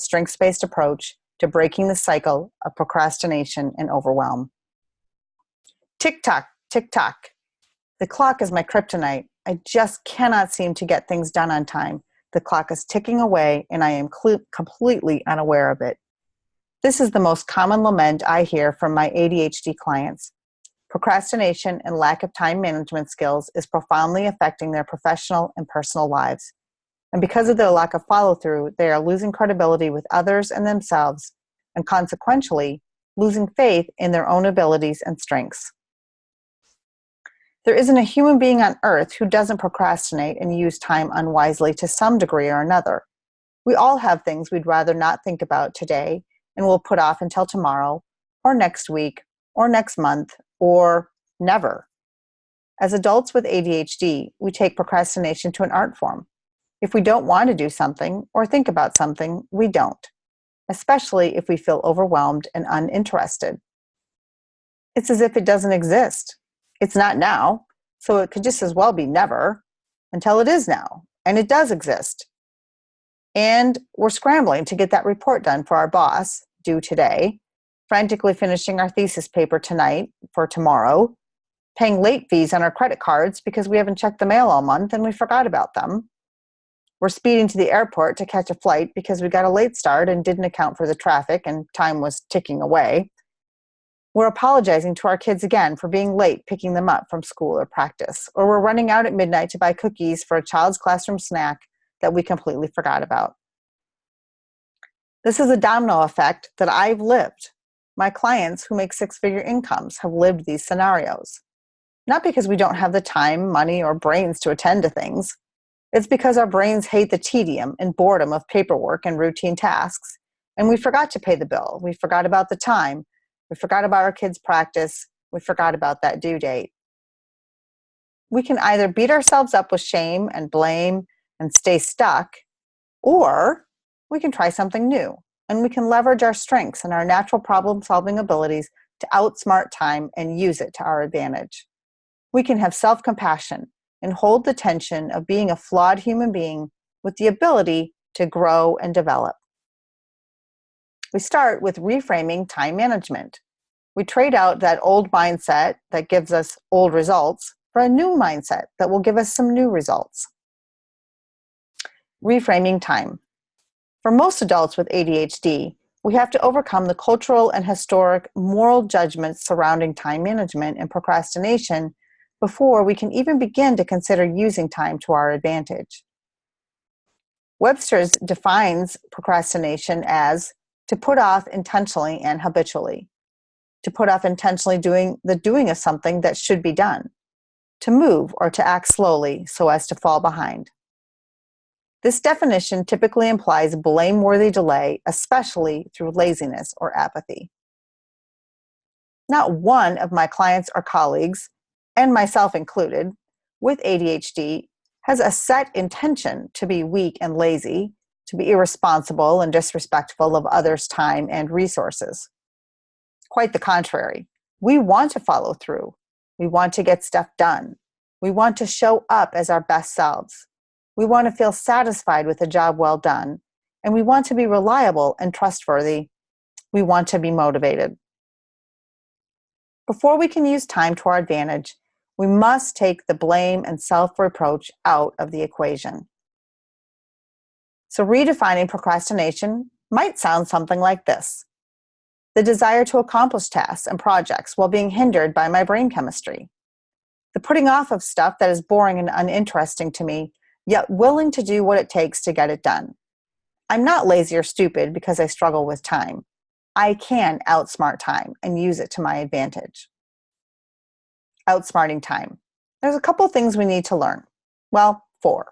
strengths-based approach to breaking the cycle of procrastination and overwhelm. Tick tock, tick tock. The clock is my kryptonite. I just cannot seem to get things done on time. The clock is ticking away and I am completely unaware of it. This is the most common lament I hear from my ADHD clients. Procrastination and lack of time management skills is profoundly affecting their professional and personal lives. And because of their lack of follow-through, they are losing credibility with others and themselves, and consequentially, losing faith in their own abilities and strengths. There isn't a human being on earth who doesn't procrastinate and use time unwisely to some degree or another. We all have things we'd rather not think about today and will put off until tomorrow, or next week, or next month, or never. As adults with ADHD, we take procrastination to an art form. If we don't want to do something or think about something, we don't, especially if we feel overwhelmed and uninterested. It's as if it doesn't exist. It's not now, so it could just as well be never, until it is now, and it does exist. And we're scrambling to get that report done for our boss, due today, frantically finishing our thesis paper tonight for tomorrow, paying late fees on our credit cards because we haven't checked the mail all month and we forgot about them. We're speeding to the airport to catch a flight because we got a late start and didn't account for the traffic and time was ticking away. We're apologizing to our kids again for being late picking them up from school or practice, or we're running out at midnight to buy cookies for a child's classroom snack that we completely forgot about. This is a domino effect that I've lived. My clients who make six-figure incomes have lived these scenarios. Not because we don't have the time, money, or brains to attend to things. It's because our brains hate the tedium and boredom of paperwork and routine tasks, and we forgot to pay the bill. We forgot about the time. We forgot about our kids' practice. We forgot about that due date. We can either beat ourselves up with shame and blame and stay stuck, or we can try something new, and we can leverage our strengths and our natural problem-solving abilities to outsmart time and use it to our advantage. We can have self-compassion and hold the tension of being a flawed human being with the ability to grow and develop. We start with reframing time management. We trade out that old mindset that gives us old results for a new mindset that will give us some new results. Reframing time. For most adults with ADHD, we have to overcome the cultural and historic moral judgments surrounding time management and procrastination before we can even begin to consider using time to our advantage. Webster's defines procrastination as to put off intentionally and habitually, to put off intentionally doing of something that should be done, to move or to act slowly so as to fall behind. This definition typically implies blameworthy delay, especially through laziness or apathy. Not one of my clients or colleagues, and myself included, with ADHD has a set intention to be weak and lazy, to be irresponsible and disrespectful of others' time and resources. Quite the contrary. We want to follow through. We want to get stuff done. We want to show up as our best selves. We want to feel satisfied with a job well done, and we want to be reliable and trustworthy. We want to be motivated. Before we can use time to our advantage, we must take the blame and self-reproach out of the equation. So redefining procrastination might sound something like this: the desire to accomplish tasks and projects while being hindered by my brain chemistry. The putting off of stuff that is boring and uninteresting to me, yet willing to do what it takes to get it done. I'm not lazy or stupid because I struggle with time. I can outsmart time and use it to my advantage. Outsmarting time. There's a couple things we need to learn. Well, 4.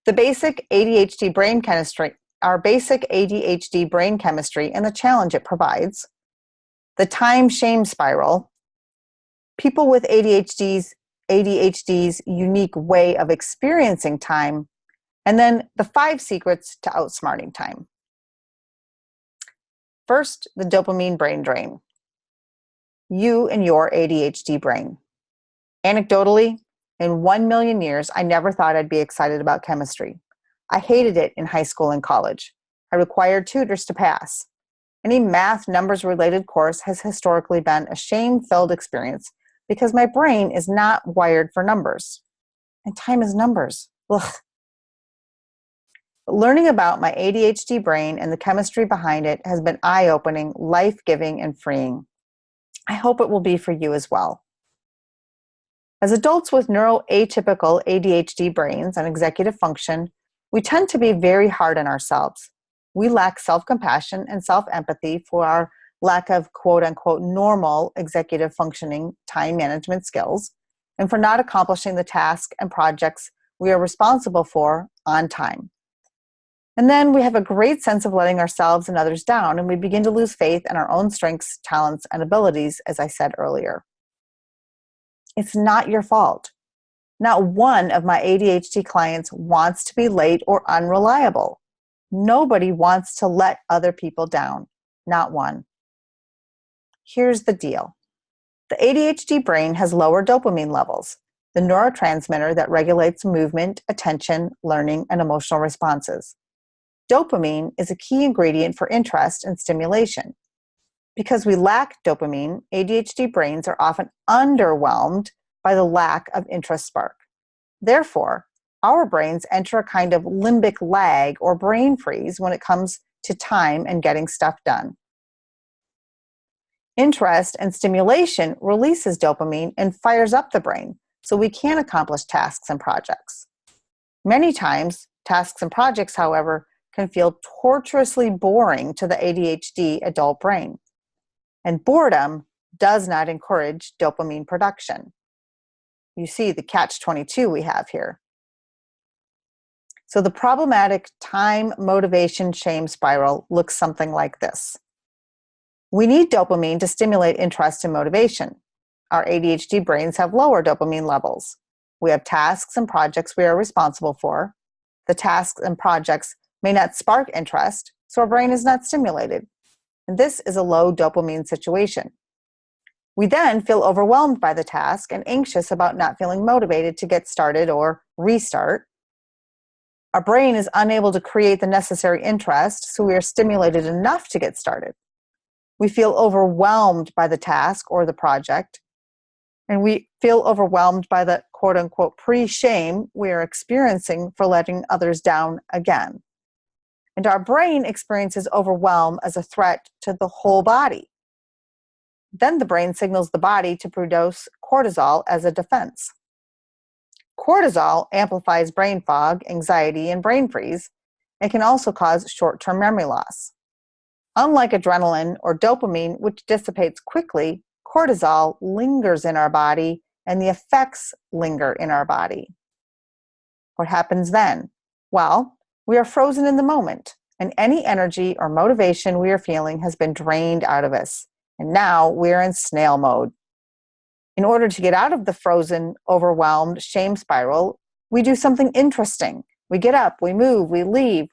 The basic ADHD brain chemistry, our basic ADHD brain chemistry and the challenge it provides. The time shame spiral. People with ADHD's unique way of experiencing time, and then the 5 secrets to outsmarting time. First, the dopamine brain drain. You and your ADHD brain. Anecdotally, in 1 million years, I never thought I'd be excited about chemistry. I hated it in high school and college. I required tutors to pass. Any math numbers related course has historically been a shame-filled experience because my brain is not wired for numbers. And time is numbers. Ugh. Learning about my ADHD brain and the chemistry behind it has been eye-opening, life-giving, and freeing. I hope it will be for you as well. As adults with neuroatypical ADHD brains and executive function, we tend to be very hard on ourselves. We lack self-compassion and self-empathy for our lack of quote-unquote normal executive functioning time management skills and for not accomplishing the tasks and projects we are responsible for on time. And then we have a great sense of letting ourselves and others down, and we begin to lose faith in our own strengths, talents, and abilities, as I said earlier. It's not your fault. Not one of my ADHD clients wants to be late or unreliable. Nobody wants to let other people down. Not one. Here's the deal. The ADHD brain has lower dopamine levels, the neurotransmitter that regulates movement, attention, learning, and emotional responses. Dopamine is a key ingredient for interest and stimulation. Because we lack dopamine, ADHD brains are often underwhelmed by the lack of interest spark. Therefore, our brains enter a kind of limbic lag or brain freeze when it comes to time and getting stuff done. Interest and stimulation releases dopamine and fires up the brain so we can accomplish tasks and projects. Many times, tasks and projects, however, can feel torturously boring to the ADHD adult brain. And boredom does not encourage dopamine production. You see the catch-22 we have here. So the problematic time, motivation, shame spiral looks something like this. We need dopamine to stimulate interest and motivation. Our ADHD brains have lower dopamine levels. We have tasks and projects we are responsible for. The tasks and projects may not spark interest, so our brain is not stimulated. And this is a low dopamine situation. We then feel overwhelmed by the task and anxious about not feeling motivated to get started or restart. Our brain is unable to create the necessary interest, so we are stimulated enough to get started. We feel overwhelmed by the task or the project, and we feel overwhelmed by the quote-unquote pre-shame we are experiencing for letting others down again. And our brain experiences overwhelm as a threat to the whole body. Then the brain signals the body to produce cortisol as a defense. Cortisol amplifies brain fog, anxiety, and brain freeze, and can also cause short-term memory loss. Unlike adrenaline or dopamine, which dissipates quickly, cortisol lingers in our body, and the effects linger in our body. What happens then? Well, we are frozen in the moment, and any energy or motivation we are feeling has been drained out of us, and now we are in snail mode. In order to get out of the frozen, overwhelmed shame spiral, we do something interesting. We get up, we move, we leave.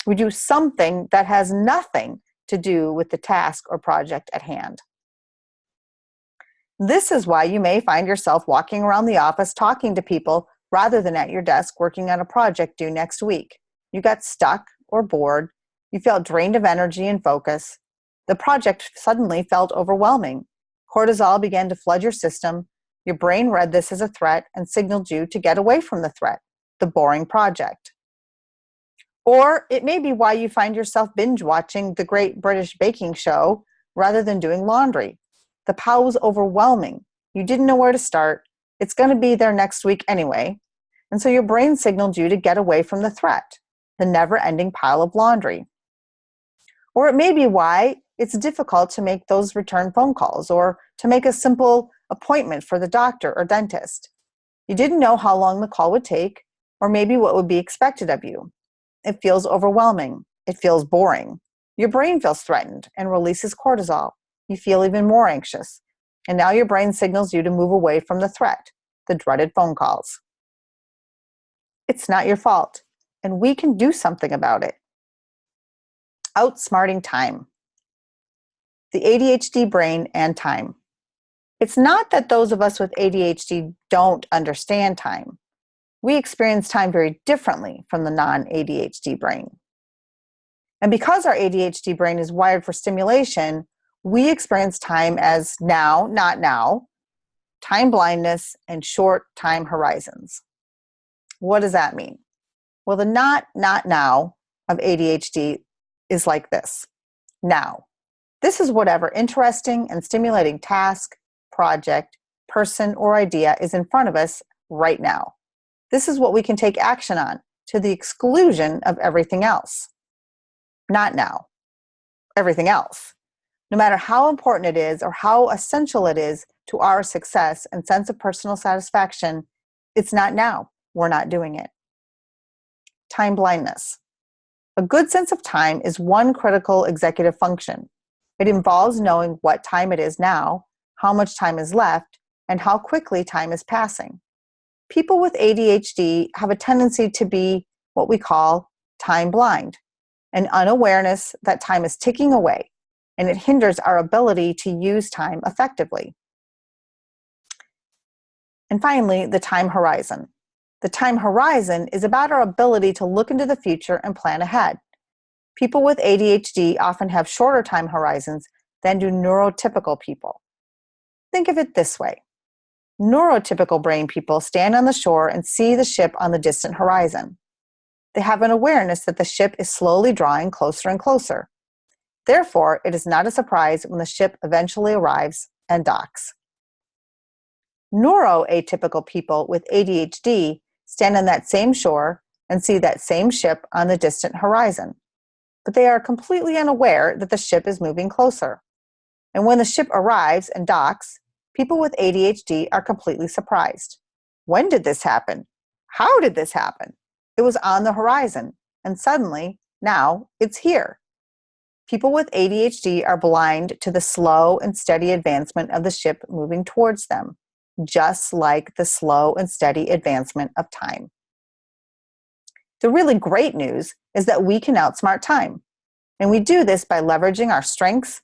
We do something that has nothing to do with the task or project at hand. This is why you may find yourself walking around the office talking to people rather than at your desk working on a project due next week. You got stuck or bored. You felt drained of energy and focus. The project suddenly felt overwhelming. Cortisol began to flood your system. Your brain read this as a threat and signaled you to get away from the threat, the boring project. Or it may be why you find yourself binge watching the Great British Baking Show rather than doing laundry. The pile was overwhelming. You didn't know where to start. It's going to be there next week anyway. And so your brain signaled you to get away from the threat, the never-ending pile of laundry. Or it may be why it's difficult to make those return phone calls or to make a simple appointment for the doctor or dentist. You didn't know how long the call would take or maybe what would be expected of you. It feels overwhelming. It feels boring. Your brain feels threatened and releases cortisol. You feel even more anxious. And now your brain signals you to move away from the threat, the dreaded phone calls. It's not your fault, and we can do something about it. Outsmarting time. The ADHD brain and time. It's not that those of us with ADHD don't understand time. We experience time very differently from the non-ADHD brain. And because our ADHD brain is wired for stimulation, we experience time as now, not now, time blindness, and short time horizons. What does that mean? Well, the not now of ADHD is like this. Now. This is whatever interesting and stimulating task, project, person, or idea is in front of us right now. This is what we can take action on, to the exclusion of everything else. Not now. Everything else. No matter how important it is or how essential it is to our success and sense of personal satisfaction, it's not now. We're not doing it. Time blindness. A good sense of time is one critical executive function. It involves knowing what time it is now, how much time is left, and how quickly time is passing. People with ADHD have a tendency to be what we call time blind, an unawareness that time is ticking away, and it hinders our ability to use time effectively. And finally, the time horizon. The time horizon is about our ability to look into the future and plan ahead. People with ADHD often have shorter time horizons than do neurotypical people. Think of it this way. Neurotypical brain people stand on the shore and see the ship on the distant horizon. They have an awareness that the ship is slowly drawing closer and closer. Therefore, it is not a surprise when the ship eventually arrives and docks. Neuroatypical people with ADHD stand on that same shore and see that same ship on the distant horizon. But they are completely unaware that the ship is moving closer. And when the ship arrives and docks, people with ADHD are completely surprised. When did this happen? How did this happen? It was on the horizon, and suddenly, now, it's here. People with ADHD are blind to the slow and steady advancement of the ship moving towards them, just like the slow and steady advancement of time. The really great news is that we can outsmart time. And we do this by leveraging our strengths